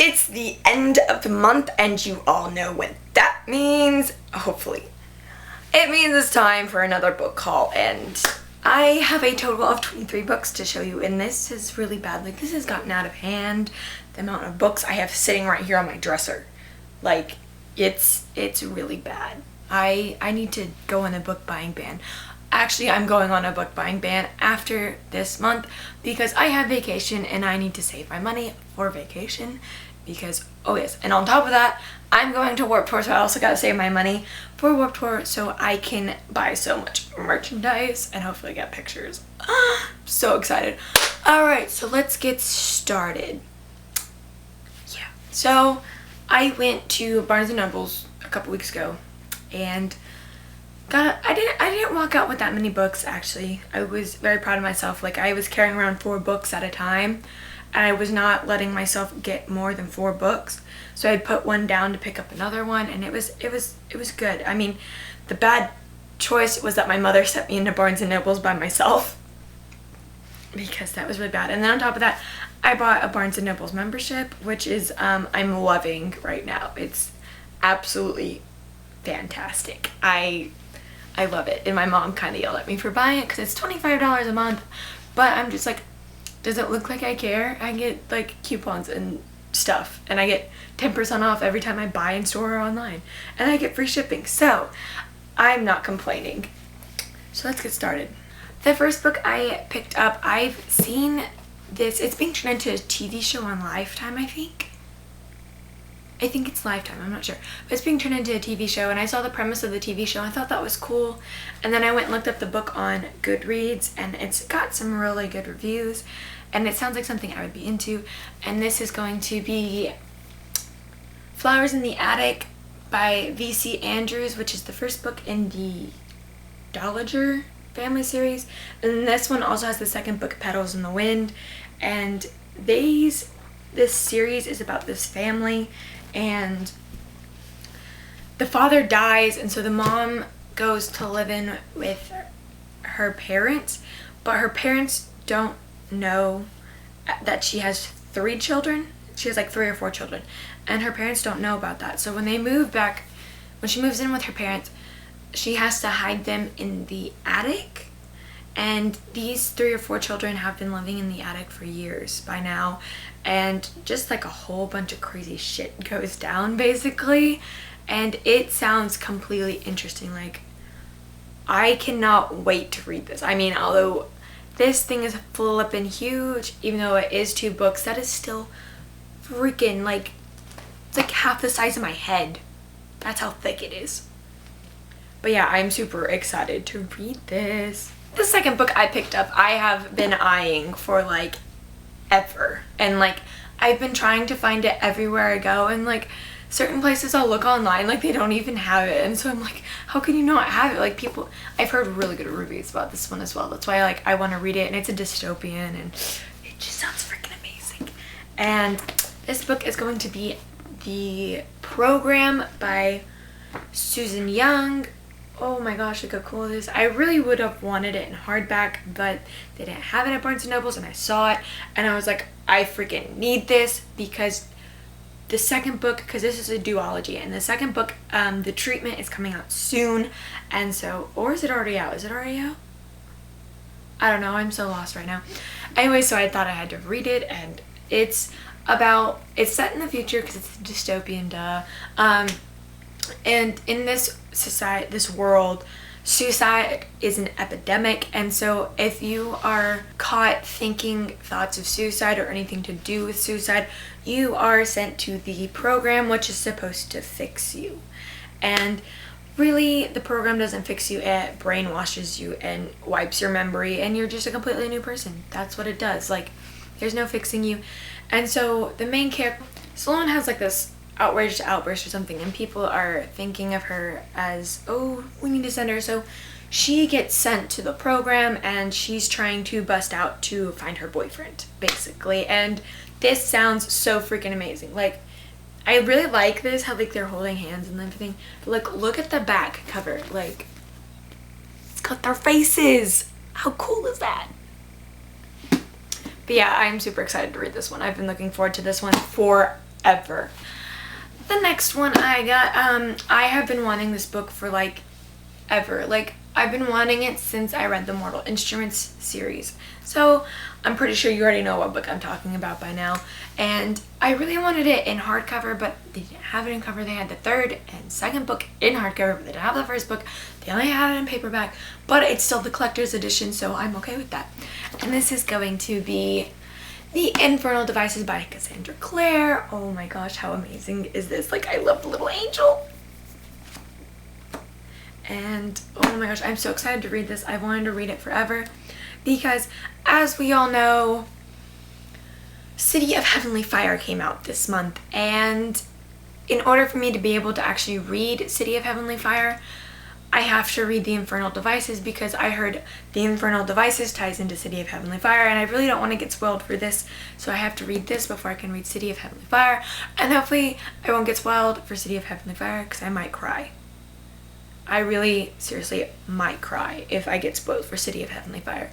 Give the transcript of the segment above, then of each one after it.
It's the end of the month, and you all know what that means, hopefully. It means it's time for another book haul, and I have a total of 23 books to show you, and this is really bad. Like, this has gotten out of hand, the amount of books I have sitting right here on my dresser. Like, it's really bad. I need to go on a book buying ban. Actually, I'm going on a book buying ban after this month because I have vacation and I need to save my money for vacation because, oh yes, and on top of that, I'm going to Warped Tour, so I also gotta save my money for Warped Tour so I can buy so much merchandise and hopefully get pictures. So excited. Alright, so let's get started. Yeah, so I went to Barnes & Noble's a couple weeks ago and I didn't walk out with that many books, actually. I was very proud of myself. Like, I was carrying around 4 books at a time, and I was not letting myself get more than 4 books. So I'd put one down to pick up another one, and it was good. I mean, the bad choice was that my mother sent me into Barnes & Noble's by myself, because that was really bad. And then on top of that, I bought a Barnes & Noble's membership, which is I'm loving right now. It's absolutely fantastic. I love it, and my mom kind of yelled at me for buying it because it's $25 a month, but I'm just like, does it look like I care? I get like coupons and stuff, and I get 10% off every time I buy in store or online, and I get free shipping, so I'm not complaining. So let's get started. The first book I picked up, I've seen this, it's being turned into a TV show on Lifetime, I think it's Lifetime, I'm not sure. But it's being turned into a TV show, and I saw the premise of the TV show. I thought that was cool. And then I went and looked up the book on Goodreads, and it's got some really good reviews. And it sounds like something I would be into. And this is going to be Flowers in the Attic by V.C. Andrews, which is the first book in the Dollager family series. And this one also has the second book, Petals in the Wind. And this series is about this family, and the father dies, and so the mom goes to live in with her parents, but her parents don't know that she has 3 children. She has like 3 or 4 children, and her parents don't know about that. So when they move back, when she moves in with her parents, she has to hide them in the attic. And these 3 or 4 children have been living in the attic for years by now, and just like a whole bunch of crazy shit goes down basically, and it sounds completely interesting. Like, I cannot wait to read this. I mean, although this thing is flippin' huge, even though it is 2 books, that is still freaking like, it's like half the size of my head. That's how thick it is. But yeah, I'm super excited to read this. The second book I picked up, I have been eyeing for like ever, and like I've been trying to find it everywhere I go, and like certain places I'll look online, like they don't even have it, and so I'm like, how can you not have it? Like, people, I've heard really good reviews about this one as well. That's why like I want to read it, and it's a dystopian, and it just sounds freaking amazing. And this book is going to be The Program by Susan Young. Oh my gosh, look how cool it is. I really would have wanted it in hardback, but they didn't have it at Barnes & Noble's, and I saw it, and I was like, I freaking need this, because the second book, because this is a duology, and the second book, The Treatment, is coming out soon, and so, or is it already out? Is it already out? I don't know, I'm so lost right now. Anyway, so I thought I had to read it, and it's set in the future, because it's a dystopian, duh. And in this society, this world, suicide is an epidemic, and so if you are caught thinking thoughts of suicide or anything to do with suicide, you are sent to the program, which is supposed to fix you. And really, the program doesn't fix you, it brainwashes you and wipes your memory, and you're just a completely new person. That's what it does. Like, there's no fixing you. And so the main character, Sloane, has like this outraged outburst or something, and people are thinking of her as, oh, we need to send her. So she gets sent to the program, and she's trying to bust out to find her boyfriend, basically. And this sounds so freaking amazing. Like, I really like this, how like they're holding hands and everything. But like, look at the back cover. Like, it's got their faces. How cool is that? But yeah, I'm super excited to read this one. I've been looking forward to this one for ever. The next one I got, I have been wanting this book for like ever. Like, I've been wanting it since I read the Mortal Instruments series. So I'm pretty sure you already know what book I'm talking about by now. And I really wanted it in hardcover, but they didn't have it in cover. They had the third and second book in hardcover, but they didn't have the first book. They only had it in paperback, but it's still the collector's edition, so I'm okay with that. And this is going to be The Infernal Devices by Cassandra Clare. Oh my gosh, how amazing is this? Like, I love the little angel. And oh my gosh, I'm so excited to read this. I've wanted to read it forever because, as we all know, City of Heavenly Fire came out this month, and in order for me to be able to actually read City of Heavenly Fire, I have to read The Infernal Devices, because I heard The Infernal Devices ties into City of Heavenly Fire, and I really don't want to get spoiled for this, so I have to read this before I can read City of Heavenly Fire, and hopefully I won't get spoiled for City of Heavenly Fire, because I might cry. I really, seriously, might cry if I get spoiled for City of Heavenly Fire.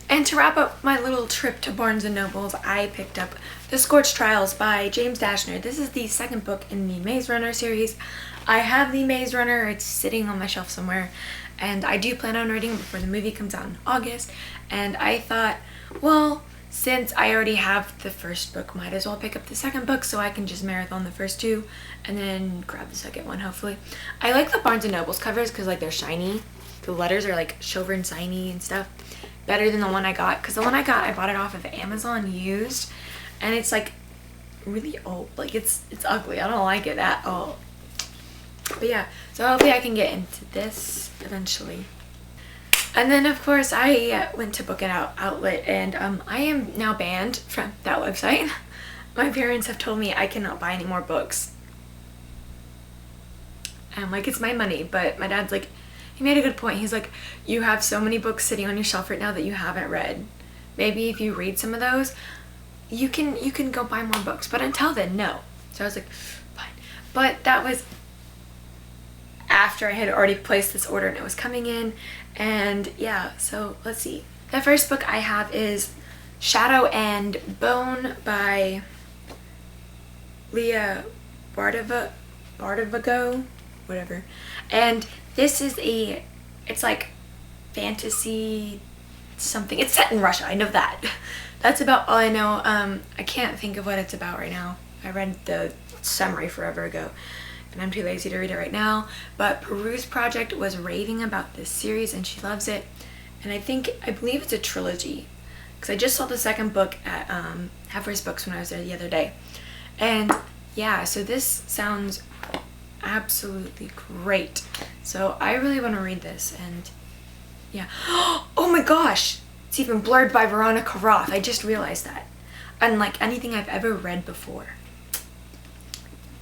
And to wrap up my little trip to Barnes & Nobles, I picked up The Scorched Trials by James Dashner. This is the second book in the Maze Runner series. I have the Maze Runner, it's sitting on my shelf somewhere, and I do plan on reading it before the movie comes out in August, and I thought, well, since I already have the first book, might as well pick up the second book so I can just marathon the first two and then grab the second one, hopefully. I like the Barnes & Nobles covers because, like, they're shiny. The letters are, like, silver and shiny and stuff. Better than the one I got, because the one I got, I bought it off of Amazon used, and it's, like, really old. Like, it's ugly. I don't like it at all. But yeah, so hopefully I can get into this eventually. And then, of course, I went to Bookhaul Outlet, and I am now banned from that website. My parents have told me I cannot buy any more books. And I'm like, it's my money, but my dad's like, he made a good point. He's like, you have so many books sitting on your shelf right now that you haven't read. Maybe if you read some of those, you can go buy more books. But until then, no. So I was like, fine. But that was after I had already placed this order and it was coming in. And yeah, so let's see. The first book I have is Shadow and Bone by Leah Bardugo, whatever. And this is it's like fantasy something. It's set in Russia, I know that. That's about all I know. I can't think of what it's about right now. I read the summary forever ago, and I'm too lazy to read it right now. But Peru's Project was raving about this series, and she loves it. And I believe it's a trilogy, because I just saw the second book at Halfway's Books when I was there the other day. And yeah, so this sounds absolutely great. So I really want to read this, and yeah. Oh my gosh! It's even blurred by Veronica Roth. I just realized that. Unlike anything I've ever read before.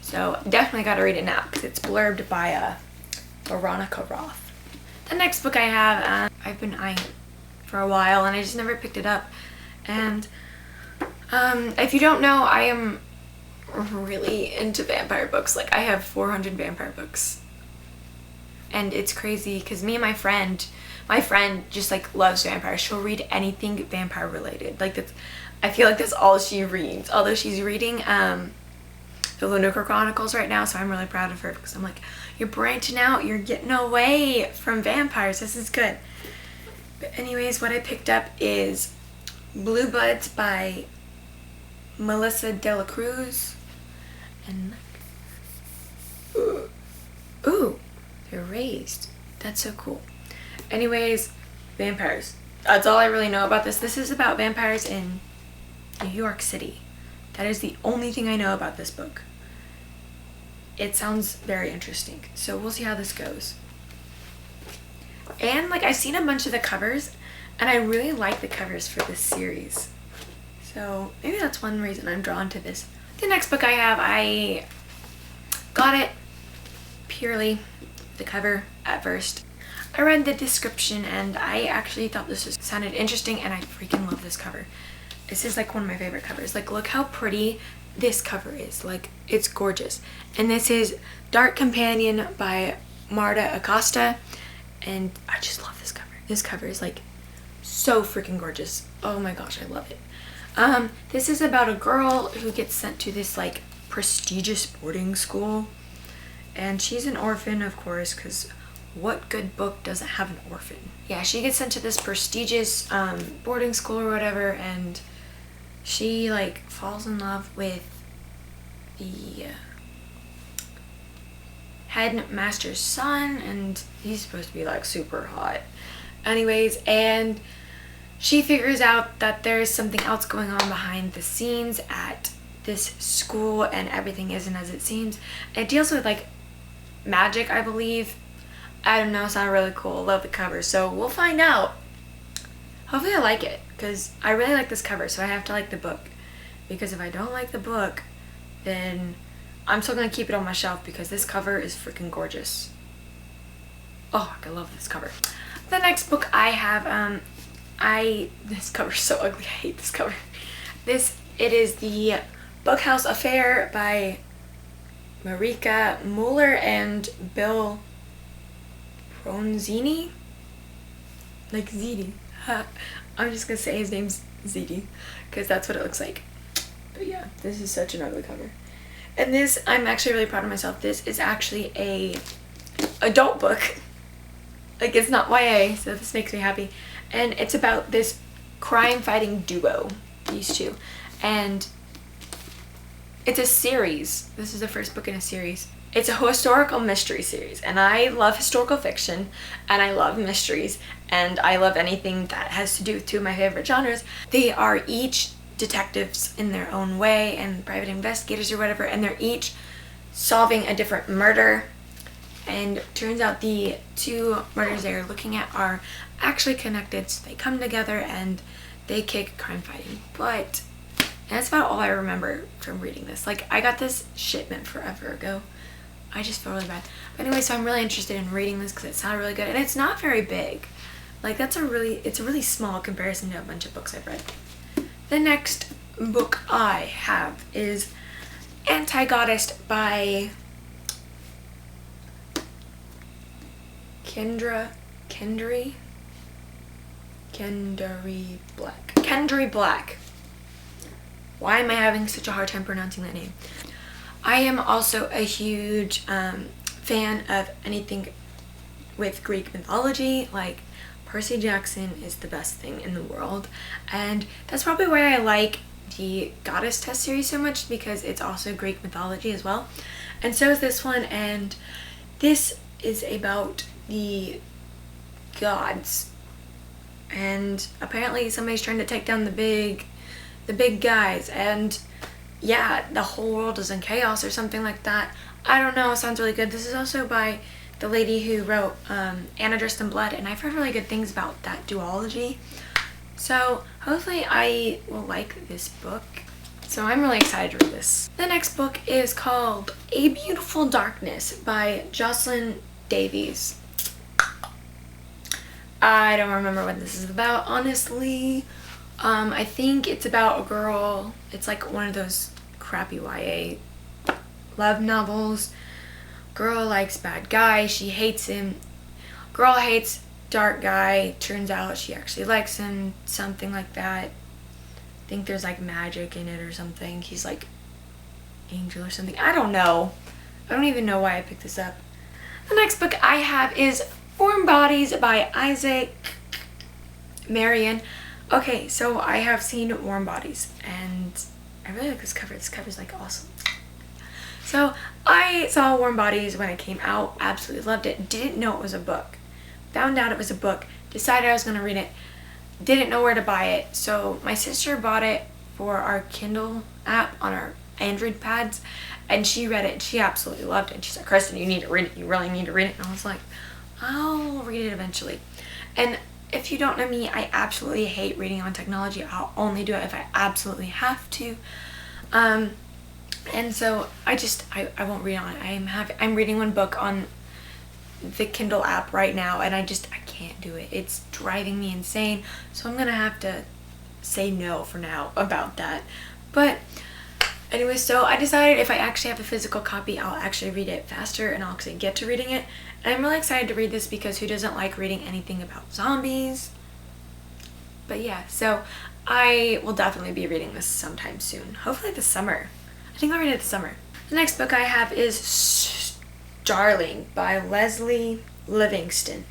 So definitely got to read it now because it's blurbed by Veronica Roth. The next book I have, I've been eyeing for a while and I just never picked it up. And if you don't know, I am really into vampire books. Like, I have 400 vampire books. And it's crazy because me and my friend just like loves vampires. She'll read anything vampire related. Like, I feel like that's all she reads. Although she's reading the Lunatic Chronicles right now, so I'm really proud of her because I'm like, you're branching out, you're getting away from vampires. This is good. But anyways, what I picked up is Blue Buds by Melissa De La Cruz. And ooh, they're raised. That's so cool. Anyways, vampires. That's all I really know about this. This is about vampires in New York City. That is the only thing I know about this book. It sounds very interesting. So we'll see how this goes. And like, I've seen a bunch of the covers and I really like the covers for this series. So maybe that's one reason I'm drawn to this. The next book I have, I got it purely the cover at first. I read the description and I actually thought sounded interesting, and I freaking love this cover. This is like one of my favorite covers. Like, look how pretty this cover is. Like, it's gorgeous. And this is Dark Companion by Marta Acosta, and I just love this cover. This cover is like so freaking gorgeous. Oh my gosh, I love it. This is about a girl who gets sent to this like prestigious boarding school. And she's an orphan, of course, because what good book doesn't have an orphan? Yeah, she gets sent to this prestigious boarding school or whatever, and she like falls in love with the headmaster's son, and he's supposed to be like super hot. Anyways, and she figures out that there's something else going on behind the scenes at this school, and everything isn't as it seems. It deals with like magic, I believe. I don't know, it sounded really cool. Love the cover, so we'll find out. Hopefully I like it, because I really like this cover, so I have to like the book. Because if I don't like the book, then I'm still gonna keep it on my shelf, because this cover is freaking gorgeous. Oh, I love this cover. The next book I have, this cover's so ugly, I hate this cover. It is the Bookhouse Affair by Marika Mueller and Bill Bronzini? Like Ziti. I'm just gonna say his name's Ziti, because that's what it looks like. But yeah, this is such an ugly cover. And this, I'm actually really proud of myself. This is actually a adult book. Like, it's not YA, so this makes me happy. And it's about this crime-fighting duo, these two. And it's a series. This is the first book in a series. It's a historical mystery series, and I love historical fiction, and I love mysteries, and I love anything that has to do with two of my favorite genres. They are each detectives in their own way, and private investigators or whatever, and they're each solving a different murder. And turns out the two murders they're looking at are actually connected, so they come together and they kick crime fighting. But that's about all I remember from reading this. Like, I got this shipment forever ago. I just feel really bad. But anyway, so I'm really interested in reading this because it sounded really good, and it's not very big. Like, it's a really small comparison to a bunch of books I've read. The next book I have is Anti-Goddess by Kendry Black. Why am I having such a hard time pronouncing that name? I am also a huge fan of anything with Greek mythology. Like, Percy Jackson is the best thing in the world, and that's probably why I like the Goddess Test series so much, because it's also Greek mythology as well. And so is this one, and this is about the gods, and apparently somebody's trying to take down the big guys, and yeah, the whole world is in chaos or something like that. I don't know, it sounds really good. This is also by the lady who wrote Anna Dressed in Blood, and I've heard really good things about that duology. So hopefully I will like this book. So I'm really excited to read this. The next book is called A Beautiful Darkness by Jocelyn Davies. I don't remember what this is about, honestly. I think it's about a girl. It's like one of those crappy YA love novels. Girl likes bad guy, she hates him. Girl hates dark guy, turns out she actually likes him, something like that. I think there's like magic in it or something. He's like angel or something. I don't know. I don't even know why I picked this up. The next book I have is Warm Bodies by Isaac Marion. Okay, so I have seen Warm Bodies, and I really like this cover. This cover is like awesome. So I saw Warm Bodies when it came out, absolutely loved it, didn't know it was a book. Found out it was a book, decided I was going to read it, didn't know where to buy it. So my sister bought it for our Kindle app on our Android pads, and she read it, and she absolutely loved it. And she's like, Kristen, you need to read it, you really need to read it. And I was like, I'll read it eventually. And if you don't know me, I absolutely hate reading on technology. I'll only do it if I absolutely have to. And so I won't read on it. I'm reading one book on the Kindle app right now, and I can't do it. It's driving me insane. So I'm gonna have to say no for now about that. But anyway, so I decided if I actually have a physical copy, I'll actually read it faster and I'll actually get to reading it. And I'm really excited to read this because who doesn't like reading anything about zombies? But yeah, so I will definitely be reading this sometime soon. Hopefully this summer. I think I'll read it this summer. The next book I have is Starling by Leslie Livingston.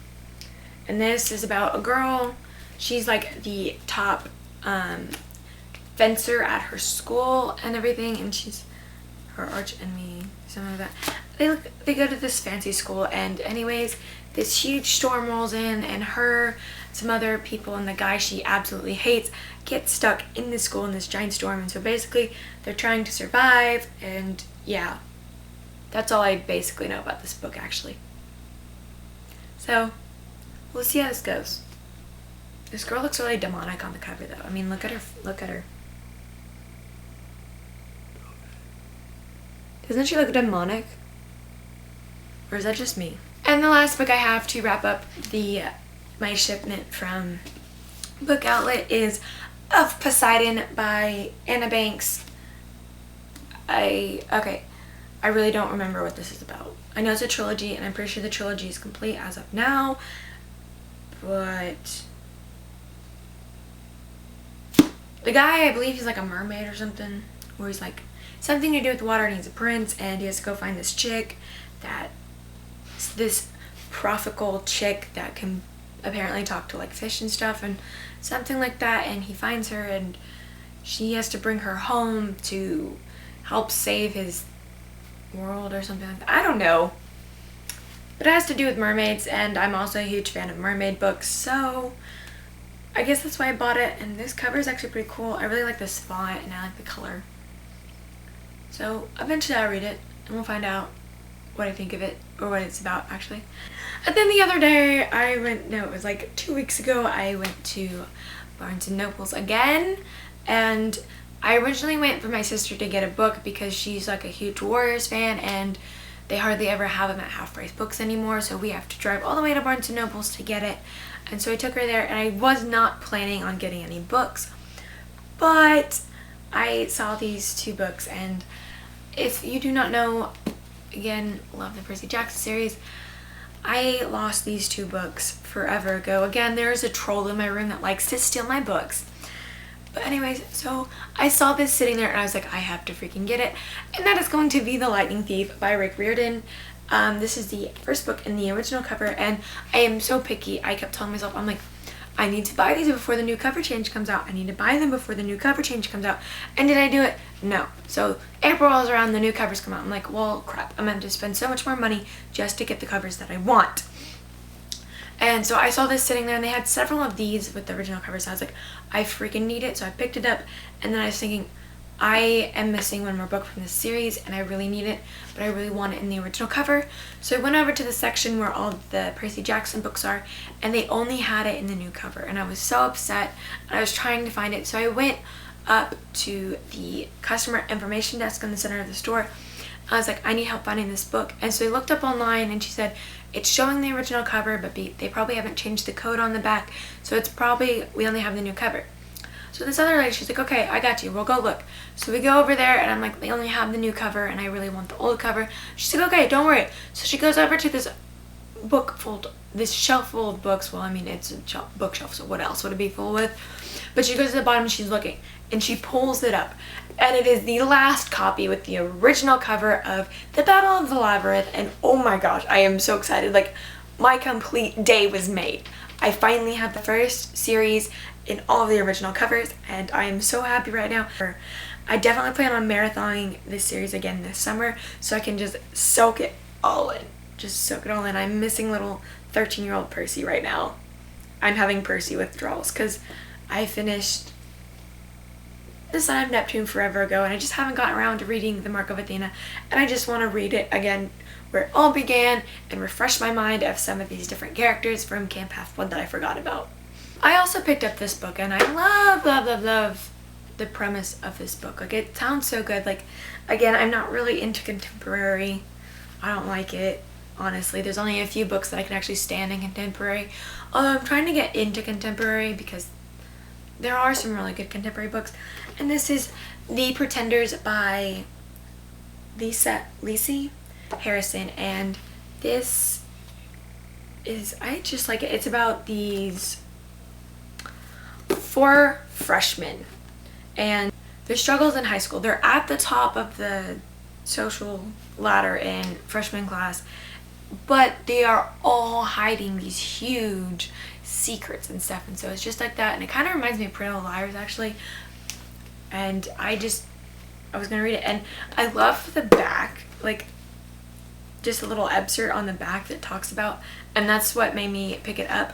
And this is about a girl. She's like the top fencer at her school and everything, and she's her arch enemy, something like that. They go to this fancy school, and anyways, this huge storm rolls in, and her, some other people, and the guy she absolutely hates get stuck in this school in this giant storm. And so basically they're trying to survive, and yeah, that's all I basically know about this book actually. So we'll see how this goes. This girl looks really demonic on the cover though. I mean, look at her. Doesn't she look demonic? Or is that just me? And the last book I have to wrap up my shipment from Book Outlet is Of Poseidon by Anna Banks. I really don't remember what this is about. I know it's a trilogy, and I'm pretty sure the trilogy is complete as of now, but the guy, I believe he's like a mermaid or something, or he's like something to do with the water, and he's a prince, and he has to go find this chick this prophical chick that can apparently talk to like fish and stuff and something like that, and he finds her, and she has to bring her home to help save his world or something like that. I don't know, but it has to do with mermaids, and I'm also a huge fan of mermaid books, so I guess that's why I bought it. And this cover is actually pretty cool. I really like this font, and I like the color. So eventually I'll read it, and we'll find out what I think of it, or what it's about actually. And then the other day it was like 2 weeks ago, I went to Barnes & Noble's again, and I originally went for my sister to get a book because she's like a huge Warriors fan, and they hardly ever have them at half-price books anymore, so we have to drive all the way to Barnes & Noble's to get it. And so I took her there, and I was not planning on getting any books, but I saw these two books, and if you do not know, again, love the Percy Jackson series. I lost these two books forever ago. Again, there is a troll in my room that likes to steal my books. But anyways, so I saw this sitting there, and I was like, I have to freaking get it. And that is going to be The Lightning Thief by Rick Riordan. This is the first book in the original cover, and I am so picky. I kept telling myself, I'm like, I need to buy these before the new cover change comes out. I need to buy them before the new cover change comes out. And did I do it? No. So April rolls around, the new covers come out. I'm like, well, crap. I'm going to spend so much more money just to get the covers that I want. And so I saw this sitting there, and they had several of these with the original covers. I was like, I freaking need it. So I picked it up, and then I was thinking, I am missing one more book from this series, and I really need it, but I really want it in the original cover. So I went over to the section where all the Percy Jackson books are, and they only had it in the new cover, and I was so upset, and I was trying to find it. So I went up to the customer information desk in the center of the store. I was like, I need help finding this book. And so I looked up online, and she said, it's showing the original cover, but they probably haven't changed the code on the back, so it's probably, we only have the new cover. So this other lady, she's like, okay, I got you, we'll go look. So we go over there, and I'm like, they only have the new cover, and I really want the old cover. She's like, okay, don't worry. So she goes over to this this shelf full of books. Well, I mean, it's a bookshelf, so what else would it be full with? But she goes to the bottom, and she's looking, and she pulls it up, and it is the last copy with the original cover of The Battle of the Labyrinth, and oh my gosh, I am so excited. Like, my complete day was made. I finally have the first series in all of the original covers, and I am so happy right now. I definitely plan on marathoning this series again this summer, so I can just soak it all in. Just soak it all in. I'm missing little 13-year-old Percy right now. I'm having Percy withdrawals because I finished The Son of Neptune forever ago, and I just haven't gotten around to reading The Mark of Athena, and I just want to read it again where it all began and refresh my mind of some of these different characters from Camp Half-Blood that I forgot about. I also picked up this book, and I love the premise of this book. Like, it sounds so good. Like, again, I'm not really into contemporary. I don't like it, honestly. There's only a few books that I can actually stand in contemporary. Although I'm trying to get into contemporary because there are some really good contemporary books. And this is The Pretenders by Lisa Harrison, and this is, I just like it. It's about these 4 freshmen, and their struggles in high school. They're at the top of the social ladder in freshman class, but they are all hiding these huge secrets and stuff, and so it's just like that. And it kind of reminds me of Pretty Little Liars, actually. And I was gonna read it, and I love the back, like just a little excerpt on the back that talks about, and that's what made me pick it up.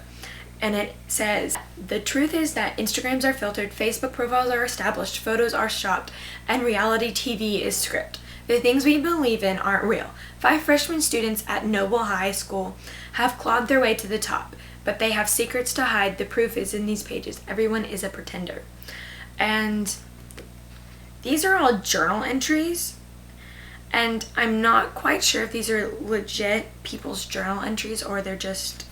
And it says, the truth is that Instagrams are filtered, Facebook profiles are established, photos are shopped, and reality TV is script. The things we believe in aren't real. 5 freshman students at Noble High School have clawed their way to the top, but they have secrets to hide. The proof is in these pages. Everyone is a pretender. And these are all journal entries, and I'm not quite sure if these are legit people's journal entries or they're just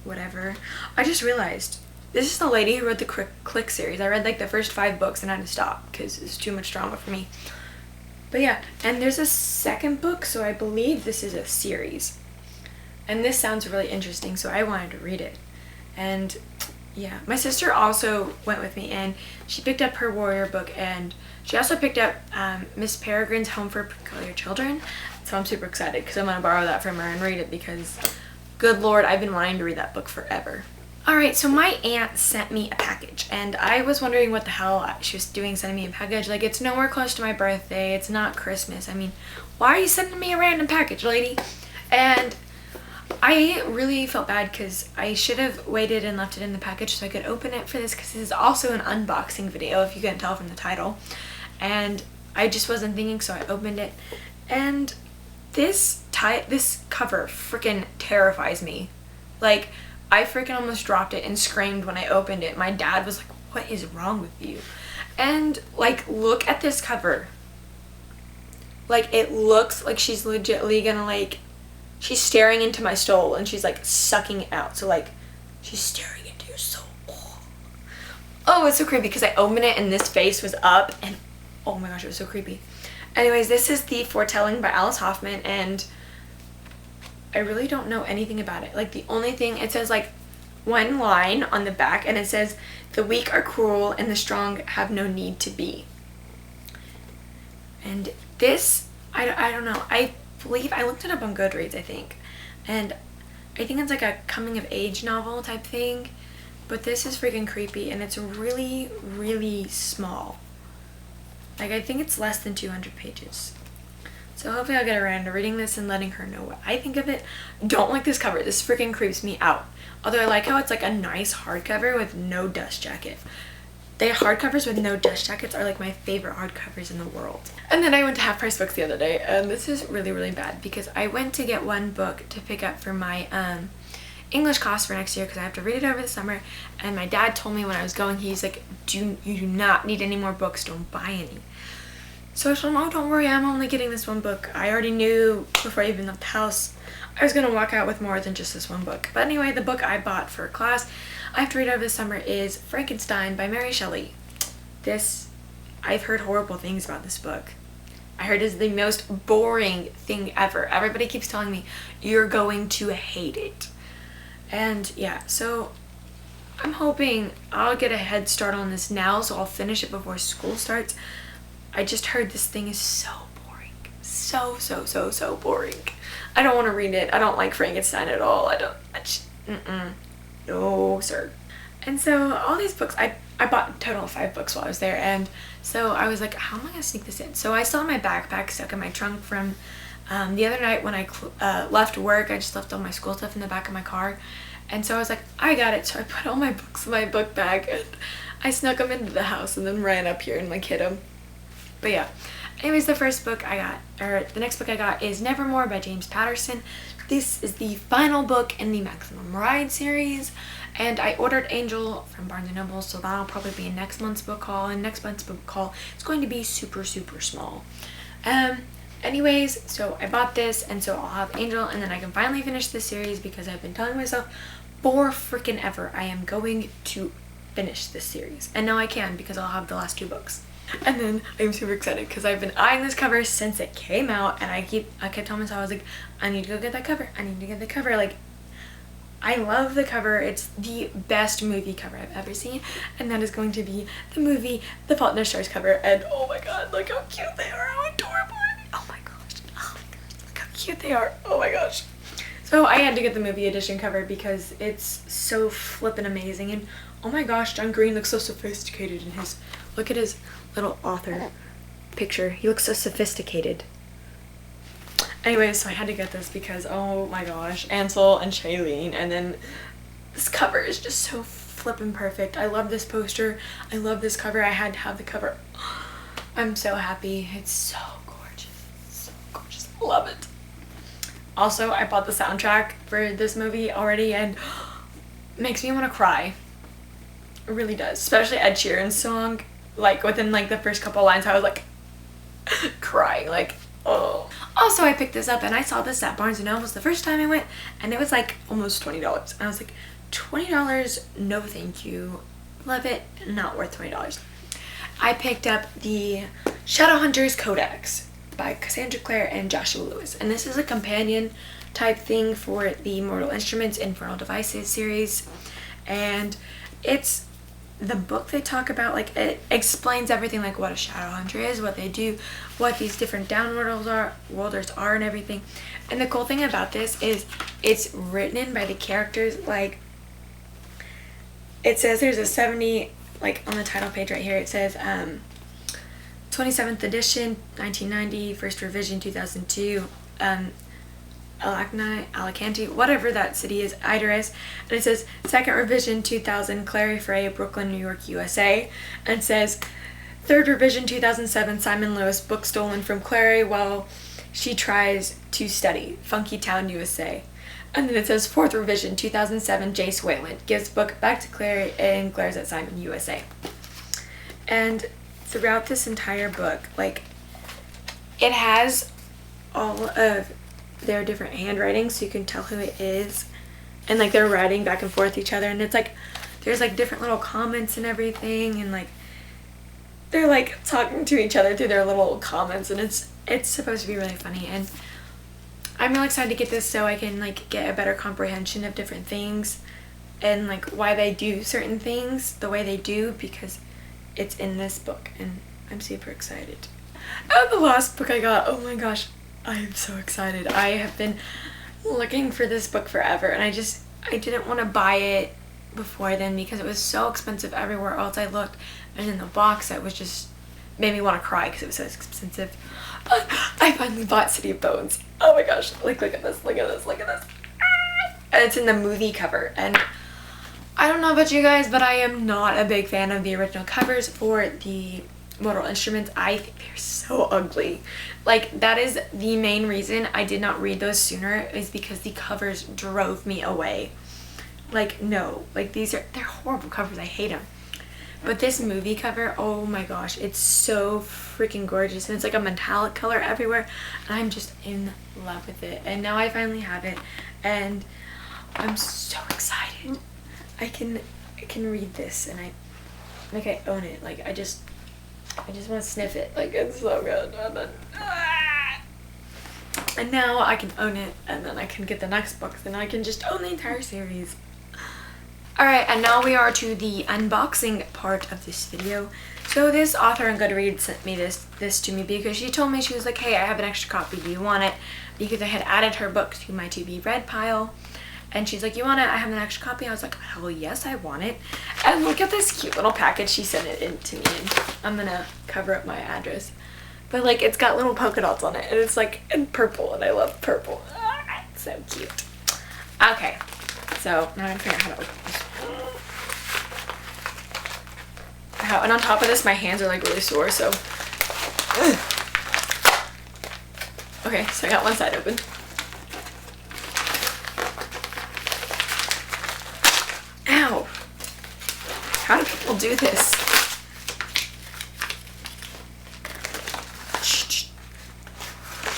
whatever. I just realized this is the lady who wrote the Click series. I read like the first 5 books and I had to stop because it's too much drama for me. But yeah, and there's a second book, so I believe this is a series. And this sounds really interesting, so I wanted to read it. And yeah, my sister also went with me, and she picked up her Warrior book, and she also picked up Miss Peregrine's Home for Peculiar Children. So I'm super excited because I'm going to borrow that from her and read it because, good Lord, I've been wanting to read that book forever. Alright, so my aunt sent me a package, and I was wondering what the hell she was doing sending me a package. Like, it's nowhere close to my birthday. It's not Christmas. I mean, why are you sending me a random package, lady? And I really felt bad because I should have waited and left it in the package so I could open it for this, because this is also an unboxing video, if you can't tell from the title. And I just wasn't thinking, so I opened it. And this cover freaking terrifies me. Like, I freaking almost dropped it and screamed when I opened it. My dad was like, what is wrong with you? And like, look at this cover. Like, it looks like she's legitly gonna, like, she's staring into my soul and she's like sucking it out. So like, she's staring into your soul. Oh, it's so creepy because I opened it and this face was up, and oh my gosh, it was so creepy. Anyways, this is The Foretelling by Alice Hoffman, and I really don't know anything about it. Like, the only thing, it says like one line on the back, and it says, the weak are cruel and the strong have no need to be. And this, I don't know, I believe, I looked it up on Goodreads, I think, and I think it's like a coming of age novel type thing, but this is freaking creepy, and it's really, really small. Like, I think it's less than 200 pages. So hopefully I'll get around to reading this and letting her know what I think of it. Don't like this cover. This freaking creeps me out. Although I like how it's like a nice hardcover with no dust jacket. The hardcovers with no dust jackets are like my favorite hardcovers in the world. And then I went to Half Price Books the other day, and this is really, really bad because I went to get one book to pick up for my English class for next year because I have to read it over the summer, and my dad told me when I was going, he's like, you do not need any more books, don't buy any. So I told him, oh, don't worry, I'm only getting this one book. I already knew before I even left the house I was going to walk out with more than just this one book. But anyway, the book I bought for class I have to read over this summer is Frankenstein by Mary Shelley. This, I've heard horrible things about this book. I heard it's the most boring thing ever. Everybody keeps telling me, you're going to hate it. And yeah, so I'm hoping I'll get a head start on this now, so I'll finish it before school starts. I just heard this thing is so boring. So boring. I don't want to read it. I don't like Frankenstein at all. No, sir. And so all these books, I bought a total of 5 books while I was there, and so I was like, how am I going to sneak this in? So I still have my backpack stuck in my trunk from the other night when I left work. I just left all my school stuff in the back of my car, and so I was like, I got it. So I put all my books in my book bag, and I snuck them into the house and then ran up here and like hid them. But yeah, anyways, the next book I got is Nevermore by James Patterson. This is the final book in the Maximum Ride series, and I ordered Angel from Barnes & Noble, so that'll probably be in next month's book haul, and next month's book haul is going to be super small. Anyways, so I bought this, and so I'll have Angel, and then I can finally finish this series because I've been telling myself for freaking ever I am going to finish this series, and now I can because I'll have the last 2 books. And then I'm super excited because I've been eyeing this cover since it came out, and I kept telling myself, I was like, I need to go get that cover. I need to get the cover. Like, I love the cover. It's the best movie cover I've ever seen, and that is going to be the movie The Fault in Our Stars cover. And oh my god, look how cute they are, how adorable. Oh my gosh, look how cute they are. Oh my gosh. So I had to get the movie edition cover because it's so flippin' amazing. And oh my gosh, John Green looks so sophisticated in his, look at his little author picture. He looks so sophisticated. Anyway, so I had to get this because, oh my gosh, Ansel and Shailene, and then this cover is just so flippin' perfect. I love this poster. I love this cover. I had to have the cover. I'm so happy. It's so gorgeous. So gorgeous. Love it. Also, I bought the soundtrack for this movie already, and it makes me want to cry. It really does. Especially Ed Sheeran's song. Like, within, like, the first couple lines, I was, like, crying. Like, oh. Also, I picked this up and I saw this at Barnes & Noble the first time I went, and it was like almost $20. And I was like, $20? No thank you. Love it. Not worth $20. I picked up the Shadowhunters Codex by Cassandra Clare and Joshua Lewis. And this is a companion type thing for the Mortal Instruments Infernal Devices series. And it's the book they talk about, like, it explains everything, like what a shadow hunter is, what they do, what these different downworlders are and everything. And the cool thing about this is it's written by the characters. Like, it says there's a 70, like on the title page right here, it says 27th edition 1990, first revision 2002, Alicante, whatever that city is, Idris, and it says second revision 2000, Clary Frey, Brooklyn, New York, USA, and it says third revision 2007, Simon Lewis, book stolen from Clary while she tries to study, Funky Town, USA, and then it says fourth revision 2007, Jace Wayland gives book back to Clary and Claire's at Simon, USA. And throughout this entire book, like, it has all of their different handwriting so you can tell who it is, and like they're writing back and forth each other, and it's like there's like different little comments and everything, and like they're like talking to each other through their little comments, and it's supposed to be really funny. And I'm really excited to get this so I can like get a better comprehension of different things and like why they do certain things the way they do, because it's in this book and I'm super excited. And the last book I got, oh my gosh, I am so excited. I have been looking for this book forever, and I didn't want to buy it before then because it was so expensive everywhere else I looked, and in the box that was just made me want to cry because it was so expensive. I finally bought City of Bones. Oh my gosh, like look at this, look at this, look at this. And it's in the movie cover, and I don't know about you guys, but I am not a big fan of the original covers for the Mortal Instruments. I think they're so ugly. Like, that is the main reason I did not read those sooner, is because the covers drove me away. Like, no, like they're horrible covers. I hate them. But this movie cover, oh my gosh, it's so freaking gorgeous, and it's like a metallic color everywhere, and I'm just in love with it. And now I finally have it, and I'm so excited. I can read this, and I own it. Like, I just want to sniff it. Like, it's so good. And now I can own it, and then I can get the next book, and I can just own the entire series. Alright, and now we are to the unboxing part of this video. So this author on Goodreads sent me this to me because she told me, she was like, hey, I have an extra copy, do you want it? Because I had added her book to my to be read pile. And she's like, you want it? I have an extra copy. I was like, hell yes, I want it. And look at this cute little package she sent it in to me. And I'm gonna cover up my address. But like, it's got little polka dots on it, and it's like in purple, and I love purple. Ah, it's so cute. Okay, so now I'm figuring out how to open this. And on top of this, my hands are like really sore, so. Okay, so I got one side open. Ow! How do people do this?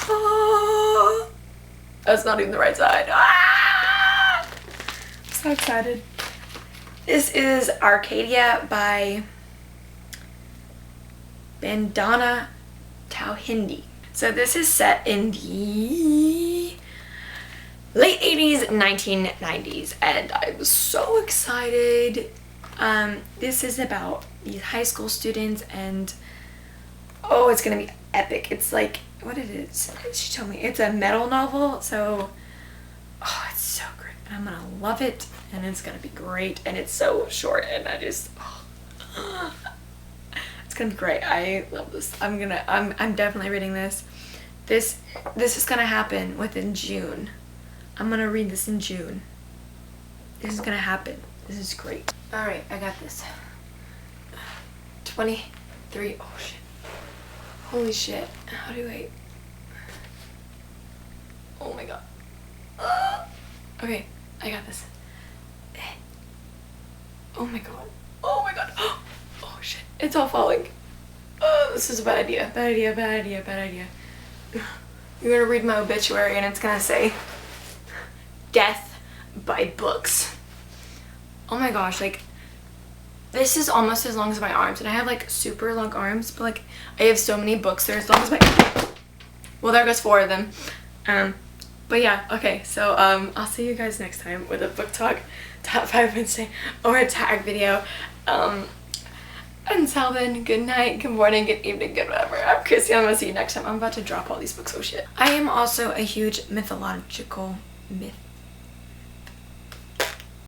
Oh, that's not even the right side. Ah! I'm so excited. This is Arcadia by Bandana Tauhindi. So this is set in the late 80s, 1990s, and I'm so excited. This is about these high school students, and oh, it's gonna be epic. It's like, what it is, she told me it's a metal novel, so oh, it's so great, and I'm gonna love it, and it's gonna be great, and it's so short, and I just it's gonna be great. I love this. I'm definitely reading this. This is gonna happen within June. I'm gonna read this in June. This is gonna happen. This is great. All right, I got this. 23. Oh shit. Holy shit. How do I? Oh my god. Okay, I got this. Oh my god. Oh my god. Oh shit. It's all falling. Oh, this is a bad idea. Bad idea, bad idea, bad idea. You're gonna read my obituary and it's gonna say death by books. Oh my gosh, like this is almost as long as my arms, and I have like super long arms, but like I have so many books. They're as long as my, well, there goes 4 of them. But yeah, okay, so I'll see you guys next time with a book talk, top 5 Wednesday, or a tag video. Until then, good night, good morning, good evening, good whatever. I'm Chrissy. I'm gonna see you next time. I'm about to drop all these books. Oh shit. I am also a huge myth